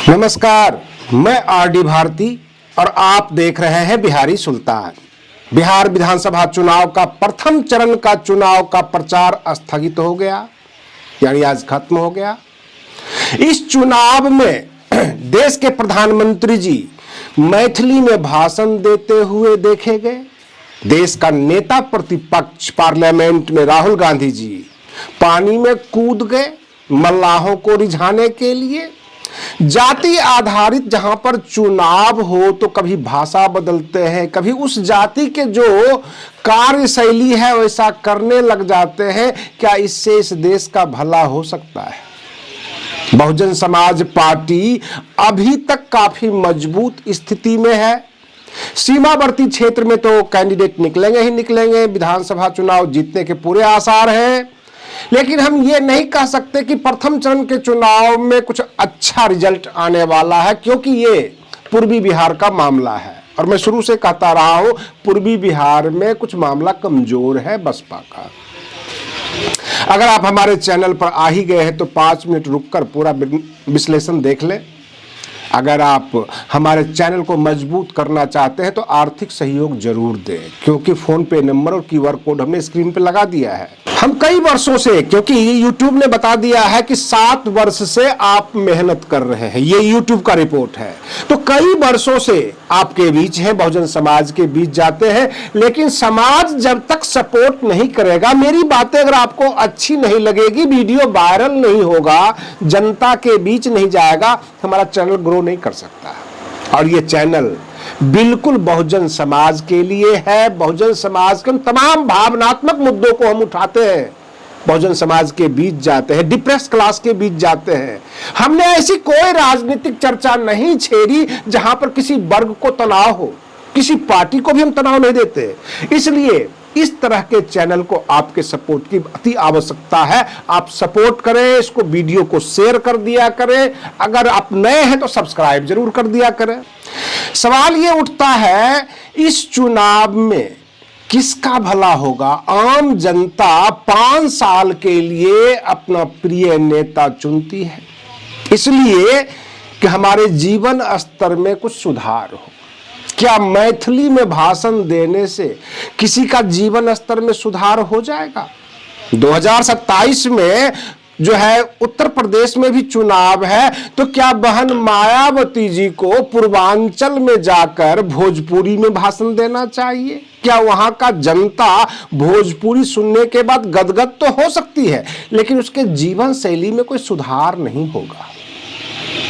नमस्कार, मैं आरडी भारती और आप देख रहे हैं बिहारी सुल्तान। बिहार विधानसभा चुनाव का प्रथम चरण का चुनाव का प्रचार स्थगित हो गया, यानी आज खत्म हो गया। इस चुनाव में देश के प्रधानमंत्री जी मैथिली में भाषण देते हुए देखे गए। देश का नेता प्रतिपक्ष पार्लियामेंट में राहुल गांधी जी पानी में कूद गए मल्लाहों को रिझाने के लिए। जाति आधारित जहां पर चुनाव हो तो कभी भाषा बदलते हैं, कभी उस जाति के जो कार्यशैली है वैसा करने लग जाते हैं। क्या इससे इस देश का भला हो सकता है? बहुजन समाज पार्टी अभी तक काफी मजबूत स्थिति में है। सीमावर्ती क्षेत्र में तो कैंडिडेट निकलेंगे ही निकलेंगे, विधानसभा चुनाव जीतने के पूरे आसार हैं। लेकिन हम ये नहीं कह सकते कि प्रथम चरण के चुनाव में कुछ अच्छा रिजल्ट आने वाला है, क्योंकि ये पूर्वी बिहार का मामला है और मैं शुरू से कहता रहा हूं पूर्वी बिहार में कुछ मामला कमजोर है बसपा का। अगर आप हमारे चैनल पर आ ही गए हैं तो 5 मिनट रुककर पूरा विश्लेषण देख लें। अगर आप हमारे चैनल को मजबूत करना चाहते हैं तो आर्थिक सहयोग जरूर दें, क्योंकि फोन पे नंबर और QR कोड हमने स्क्रीन पे लगा दिया है। हम कई वर्षों से, क्योंकि YouTube ने बता दिया है कि 7 वर्ष से आप मेहनत कर रहे हैं, ये YouTube का रिपोर्ट है, तो कई वर्षों से आपके बीच हैं, बहुजन समाज के बीच जाते हैं। लेकिन समाज जब तक सपोर्ट नहीं करेगा, मेरी बातें अगर आपको अच्छी नहीं लगेगी, वीडियो वायरल नहीं होगा, जनता के बीच नहीं जाएगा, हमारा चैनल ग्रो नहीं कर सकता। और ये चैनल बिल्कुल बहुजन समाज के लिए है। बहुजन समाज के तमाम भावनात्मक मुद्दों को हम उठाते हैं, बहुजन समाज के बीच जाते हैं, डिप्रेस क्लास के बीच जाते हैं। हमने ऐसी कोई राजनीतिक चर्चा नहीं छेड़ी जहां पर किसी वर्ग को तनाव हो, किसी पार्टी को भी हम तनाव नहीं देते। इसलिए इस तरह के चैनल को आपके सपोर्ट की अति आवश्यकता है। आप सपोर्ट करें, इसको वीडियो को शेयर कर दिया करें। अगर आप नए हैं तो सब्सक्राइब जरूर कर दिया करें। सवाल ये उठता है, इस चुनाव में किसका भला होगा? आम जनता 5 साल के लिए अपना प्रिय नेता चुनती है, इसलिए कि हमारे जीवन स्तर में कुछ सुधार हो। क्या मैथिली में भाषण देने से किसी का जीवन स्तर में सुधार हो जाएगा? 2027 में जो है उत्तर प्रदेश में भी चुनाव है, तो क्या बहन मायावती जी को पूर्वांचल में जाकर भोजपुरी में भाषण देना चाहिए? क्या वहां का जनता भोजपुरी सुनने के बाद गदगद तो हो सकती है, लेकिन उसके जीवन शैली में कोई सुधार नहीं होगा।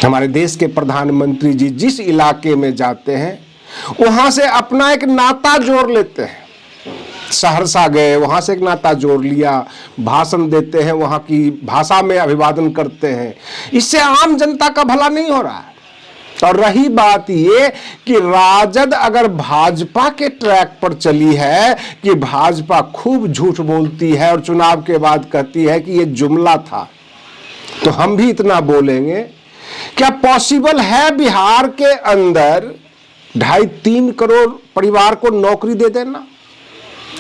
हमारे देश के प्रधानमंत्री जी जिस इलाके में जाते हैं वहां से अपना एक नाता जोड़ लेते हैं। सहरसा गए, वहां से एक नाता जोड़ लिया, भाषण देते हैं, वहां की भाषा में अभिवादन करते हैं। इससे आम जनता का भला नहीं हो रहा है। और रही बात ये कि राजद अगर भाजपा के ट्रैक पर चली है कि भाजपा खूब झूठ बोलती है और चुनाव के बाद कहती है कि ये जुमला था, तो हम भी इतना बोलेंगे। क्या पॉसिबल है बिहार के अंदर 2.5-3 करोड़ परिवार को नौकरी दे देना?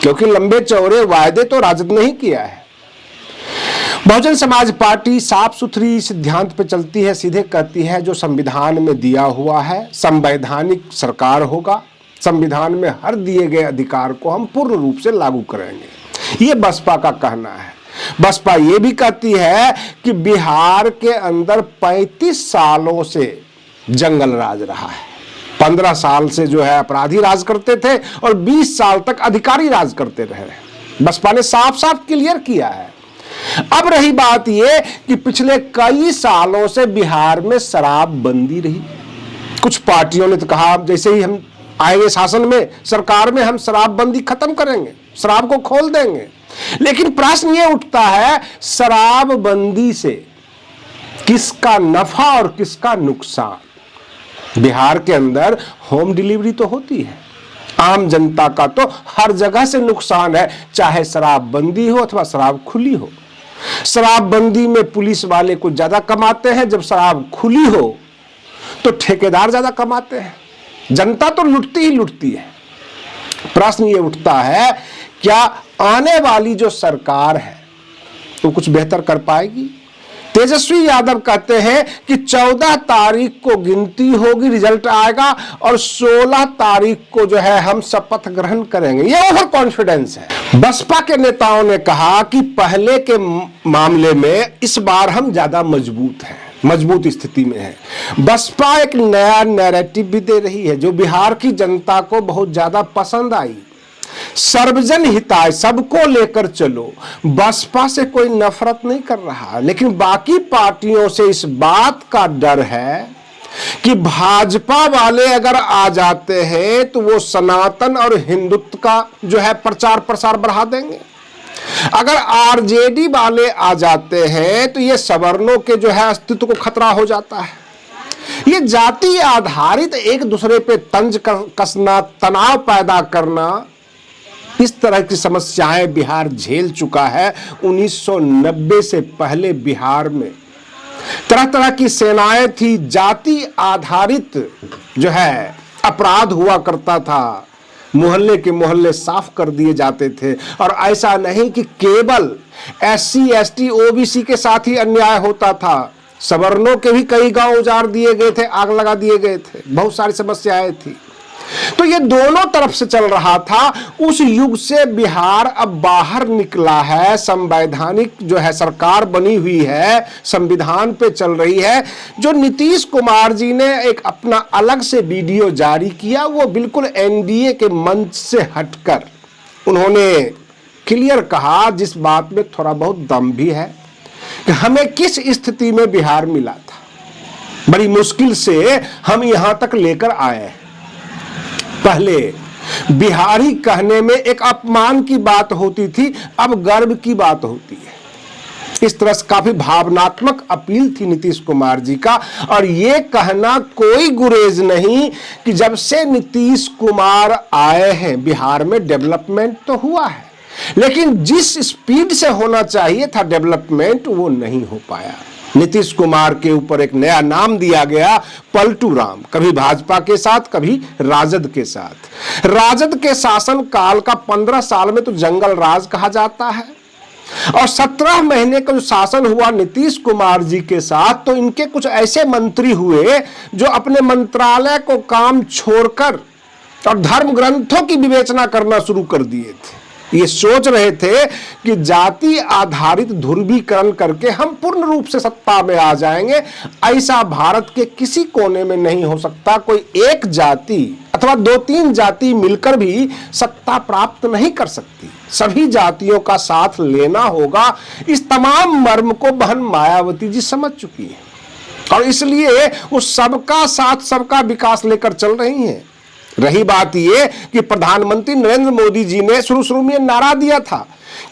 क्योंकि लंबे चौड़े वायदे तो राजद ने ही किया है। बहुजन समाज पार्टी साफ सुथरी सिद्धांत पे चलती है, सीधे कहती है जो संविधान में दिया हुआ है संवैधानिक सरकार होगा, संविधान में हर दिए गए अधिकार को हम पूर्ण रूप से लागू करेंगे, ये बसपा का कहना है। बसपा ये भी कहती है कि बिहार के अंदर 35 सालों से जंगल राज रहा है। 15 साल से जो है अपराधी राज करते थे और 20 साल तक अधिकारी राज करते रहे। बसपा ने साफ साफ क्लियर किया है। अब रही बात यह कि पिछले कई सालों से बिहार में शराबबंदी रही। कुछ पार्टियों ने तो कहा जैसे ही हम आएंगे शासन में, सरकार में, हम शराबबंदी खत्म करेंगे, शराब को खोल देंगे। लेकिन प्रश्न यह उठता है, शराबबंदी से किसका नफा और किसका नुकसान? बिहार के अंदर होम डिलीवरी तो होती है, आम जनता का तो हर जगह से नुकसान है, चाहे शराबबंदी हो अथवा शराब खुली हो। शराबबंदी में पुलिस वाले कुछ ज्यादा कमाते हैं, जब शराब खुली हो तो ठेकेदार ज्यादा कमाते हैं, जनता तो लुटती ही लुटती है। प्रश्न ये उठता है, क्या आने वाली जो सरकार है तो कुछ बेहतर कर पाएगी? तेजस्वी यादव कहते हैं कि 14 तारीख को गिनती होगी, रिजल्ट आएगा और 16 तारीख को जो है हम शपथ ग्रहण करेंगे। ये ओवर कॉन्फिडेंस है। बसपा के नेताओं ने कहा कि पहले के मामले में इस बार हम ज्यादा मजबूत हैं, मजबूत स्थिति में है। बसपा एक नया नैरेटिव भी दे रही है जो बिहार की जनता को बहुत ज्यादा पसंद आई। सर्वजन हिताय, सबको लेकर चलो। बसपा से कोई नफरत नहीं कर रहा, लेकिन बाकी पार्टियों से इस बात का डर है कि भाजपा वाले अगर आ जाते हैं तो वो सनातन और हिंदुत्व का जो है प्रचार प्रसार बढ़ा देंगे। अगर आरजेडी वाले आ जाते हैं तो ये सवर्णों के जो है अस्तित्व को खतरा हो जाता है। ये जाति आधारित एक दूसरे पे तंज कसना, तनाव पैदा करना, इस तरह की समस्याएं बिहार झेल चुका है। 1990 से पहले बिहार में तरह तरह की सेनाएं थी, जाति आधारित जो है अपराध हुआ करता था, मोहल्ले के मोहल्ले साफ कर दिए जाते थे। और ऐसा नहीं कि केवल SC ST OBC के साथ ही अन्याय होता था, सवर्णों के भी कई गांव उजाड़ दिए गए थे, आग लगा दिए गए थे, बहुत सारी समस्याएं थी। तो ये दोनों तरफ से चल रहा था। उस युग से बिहार अब बाहर निकला है, संवैधानिक जो है सरकार बनी हुई है, संविधान पे चल रही है। जो नीतीश कुमार जी ने एक अपना अलग से वीडियो जारी किया, वो बिल्कुल NDA के मंच से हटकर उन्होंने क्लियर कहा, जिस बात में थोड़ा बहुत दम भी है, कि हमें किस स्थिति में बिहार मिला था, बड़ी मुश्किल से हम यहां तक लेकर आए हैं। पहले बिहारी कहने में एक अपमान की बात होती थी, अब गर्व की बात होती है। इस तरह से काफी भावनात्मक अपील थी नीतीश कुमार जी का। और ये कहना कोई गुरेज नहीं कि जब से नीतीश कुमार आए हैं बिहार में डेवलपमेंट तो हुआ है, लेकिन जिस स्पीड से होना चाहिए था डेवलपमेंट, वो नहीं हो पाया। नीतीश कुमार के ऊपर एक नया नाम दिया गया, पलटू राम, कभी भाजपा के साथ, कभी राजद के साथ। राजद के शासन काल का 15 साल में तो जंगल राज कहा जाता है, और 17 महीने का जो शासन हुआ नीतीश कुमार जी के साथ, तो इनके कुछ ऐसे मंत्री हुए जो अपने मंत्रालय को काम छोड़कर और धर्म ग्रंथों की विवेचना करना शुरू कर दिए थे। ये सोच रहे थे कि जाति आधारित ध्रुवीकरण करके हम पूर्ण रूप से सत्ता में आ जाएंगे। ऐसा भारत के किसी कोने में नहीं हो सकता। कोई एक जाति अथवा 2-3 जाति मिलकर भी सत्ता प्राप्त नहीं कर सकती, सभी जातियों का साथ लेना होगा। इस तमाम मर्म को बहन मायावती जी समझ चुकी है, और इसलिए वो सबका साथ सबका विकास लेकर चल रही हैं। रही बात ये कि प्रधानमंत्री नरेंद्र मोदी जी ने शुरू में नारा दिया था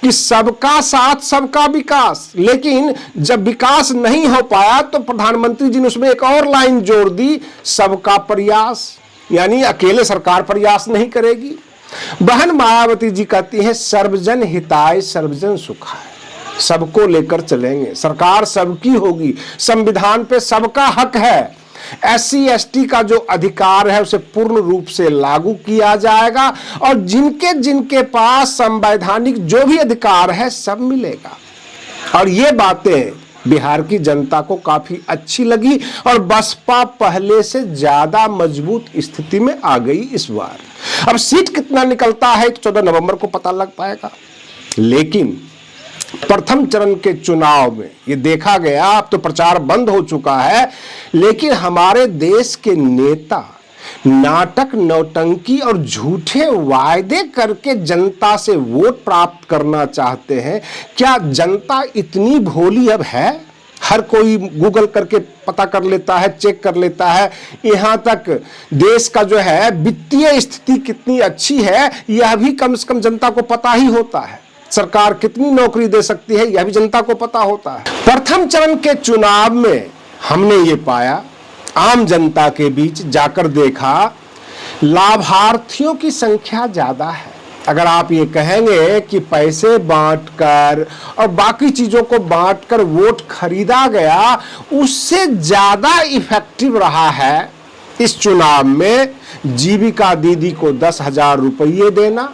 कि सबका साथ सबका विकास, लेकिन जब विकास नहीं हो पाया तो प्रधानमंत्री जी ने उसमें एक और लाइन जोड़ दी, सबका प्रयास, यानी अकेले सरकार प्रयास नहीं करेगी। बहन मायावती जी कहती हैं सर्वजन हिताय सर्वजन सुखाय, सबको लेकर चलेंगे, सरकार सबकी होगी, संविधान पे सबका हक है। SC ST का जो अधिकार है उसे पूर्ण रूप से लागू किया जाएगा, और जिनके जिनके पास संवैधानिक जो भी अधिकार है सब मिलेगा। और ये बातें बिहार की जनता को काफी अच्छी लगी, और बसपा पहले से ज्यादा मजबूत स्थिति में आ गई इस बार। अब सीट कितना निकलता है तो 14 नवंबर को पता लग पाएगा, लेकिन प्रथम चरण के चुनाव में ये देखा गया, अब तो प्रचार बंद हो चुका है, लेकिन हमारे देश के नेता नाटक, नौटंकी और झूठे वायदे करके जनता से वोट प्राप्त करना चाहते हैं। क्या जनता इतनी भोली अब है? हर कोई गूगल करके पता कर लेता है, चेक कर लेता है। यहाँ तक देश का जो है वित्तीय स्थिति कितनी अच्छी है यह भी कम से कम जनता को पता ही होता है। सरकार कितनी नौकरी दे सकती है यह भी जनता को पता होता है। प्रथम चरण के चुनाव में हमने ये पाया, आम जनता के बीच जाकर देखा, लाभार्थियों की संख्या ज्यादा है। अगर आप ये कहेंगे कि पैसे बांटकर और बाकी चीजों को बांटकर वोट खरीदा गया, उससे ज्यादा इफेक्टिव रहा है इस चुनाव में जीविका दीदी को 10,000 रुपये देना,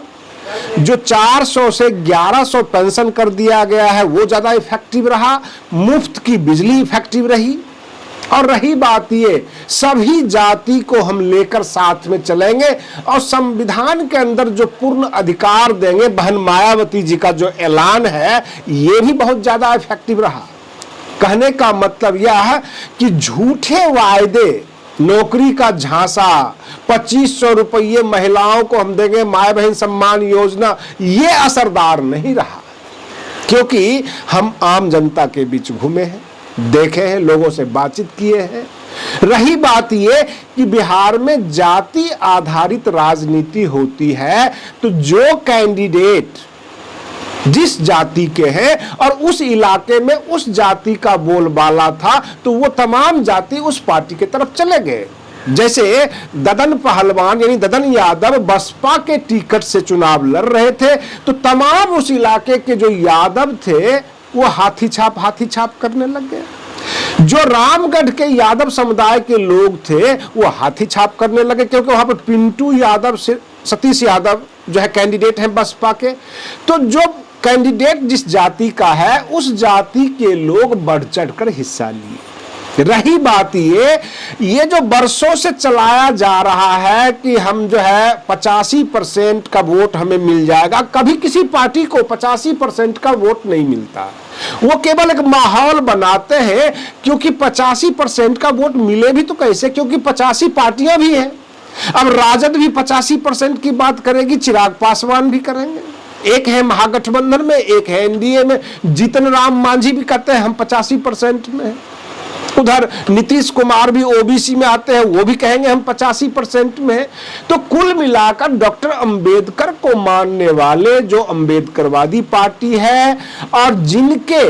जो 400 से 1100 पेंशन कर दिया गया है वो ज्यादा इफेक्टिव रहा, मुफ्त की बिजली इफेक्टिव रही। और रही बात ये, सभी जाति को हम लेकर साथ में चलेंगे और संविधान के अंदर जो पूर्ण अधिकार देंगे, बहन मायावती जी का जो ऐलान है ये भी बहुत ज्यादा इफेक्टिव रहा। कहने का मतलब यह है कि झूठे वायदे, नौकरी का झांसा, 2500 रुपये महिलाओं को हम देंगे, माय बहन सम्मान योजना, ये असरदार नहीं रहा, क्योंकि हम आम जनता के बीच घूमे हैं, देखे हैं, लोगों से बातचीत किए हैं। रही बात ये कि बिहार में जाति आधारित राजनीति होती है, तो जो कैंडिडेट जिस जाति के हैं और उस इलाके में उस जाति का बोलबाला था, तो वो तमाम जाति उस पार्टी की तरफ चले गए। जैसे ददन पहलवान यानी ददन यादव बसपा के टिकट से चुनाव लड़ रहे थे, तो तमाम उस इलाके के जो यादव थे वो हाथी छाप करने लग गए। जो रामगढ़ के यादव समुदाय के लोग थे वो हाथी छाप करने लगे, क्योंकि वहां पर पिंटू यादव से सतीश यादव जो है कैंडिडेट हैं बसपा के। तो जो कैंडिडेट जिस जाति का है उस जाति के लोग बढ़ चढ़कर हिस्सा लिए। रही बात ये जो बरसों से चलाया जा रहा है कि हम जो है 85% का वोट हमें मिल जाएगा, कभी किसी पार्टी को 85% का वोट नहीं मिलता। वो केवल एक माहौल बनाते हैं, क्योंकि 85% का वोट मिले भी तो कैसे, क्योंकि 85 पार्टियां भी हैं। अब राजद भी 85% की बात करेगी, चिराग पासवान भी करेंगे, एक है महागठबंधन में, एक है एनडीए में। जीतन राम मांझी भी कहते हैं हम 85% में। उधर नीतीश कुमार भी ओबीसी में आते हैं, वो भी कहेंगे हम 85% में। तो कुल मिलाकर डॉक्टर अंबेडकर को मानने वाले जो अंबेडकरवादी पार्टी है और जिनके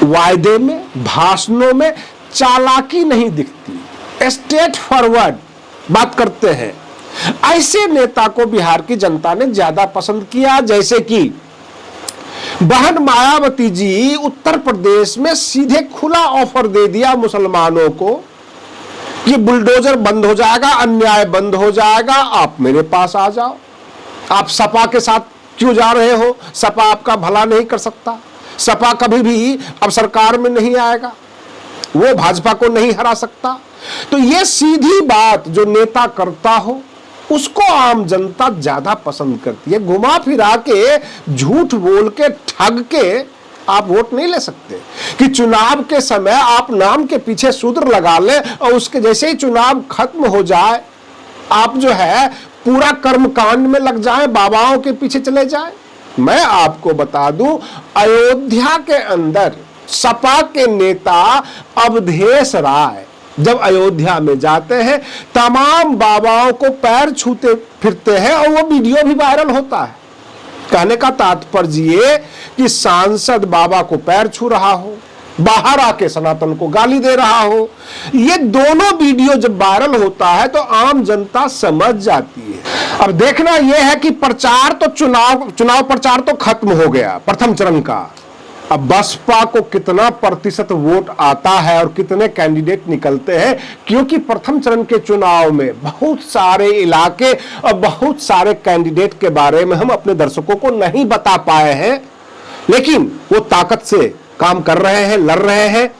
वायदे में, भाषणों में चालाकी नहीं दिखती, स्ट्रेट फॉरवर्ड बात करते हैं, ऐसे नेता को बिहार की जनता ने ज्यादा पसंद किया। जैसे कि बहन मायावती जी उत्तर प्रदेश में सीधे खुला ऑफर दे दिया मुसलमानों को कि बुलडोजर बंद हो जाएगा, अन्याय बंद हो जाएगा, आप मेरे पास आ जाओ। आप सपा के साथ क्यों जा रहे हो, सपा आपका भला नहीं कर सकता, सपा कभी भी अब सरकार में नहीं आएगा, वो भाजपा को नहीं हरा सकता। तो ये सीधी बात जो नेता करता हो उसको आम जनता ज्यादा पसंद करती है। घुमा फिरा के, झूठ बोल के, ठग के आप वोट नहीं ले सकते कि चुनाव के समय आप नाम के पीछे सूत्र लगा ले और उसके जैसे ही चुनाव खत्म हो जाए आप जो है पूरा कर्मकांड में लग जाए, बाबाओं के पीछे चले जाए। मैं आपको बता दूं, अयोध्या के अंदर सपा के नेता अवधेश राय जब अयोध्या में जाते हैं तमाम बाबाओं को पैर छूते फिरते हैं और वो वीडियो भी वायरल होता है। कहने का तात्पर्य ये कि सांसद बाबा को पैर छू रहा हो, बाहर आके सनातन को गाली दे रहा हो, ये दोनों वीडियो जब वायरल होता है तो आम जनता समझ जाती है। अब देखना यह है कि प्रचार तो चुनाव प्रचार तो खत्म हो गया प्रथम चरण का। अब बसपा को कितना प्रतिशत वोट आता है और कितने कैंडिडेट निकलते हैं, क्योंकि प्रथम चरण के चुनाव में बहुत सारे इलाके और बहुत सारे कैंडिडेट के बारे में हम अपने दर्शकों को नहीं बता पाए हैं, लेकिन वो ताकत से काम कर रहे हैं, लड़ रहे हैं।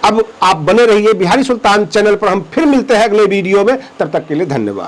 अब आप बने रहिए बिहारी सुल्तान चैनल पर, हम फिर मिलते हैं अगले वीडियो में, तब तक के लिए धन्यवाद।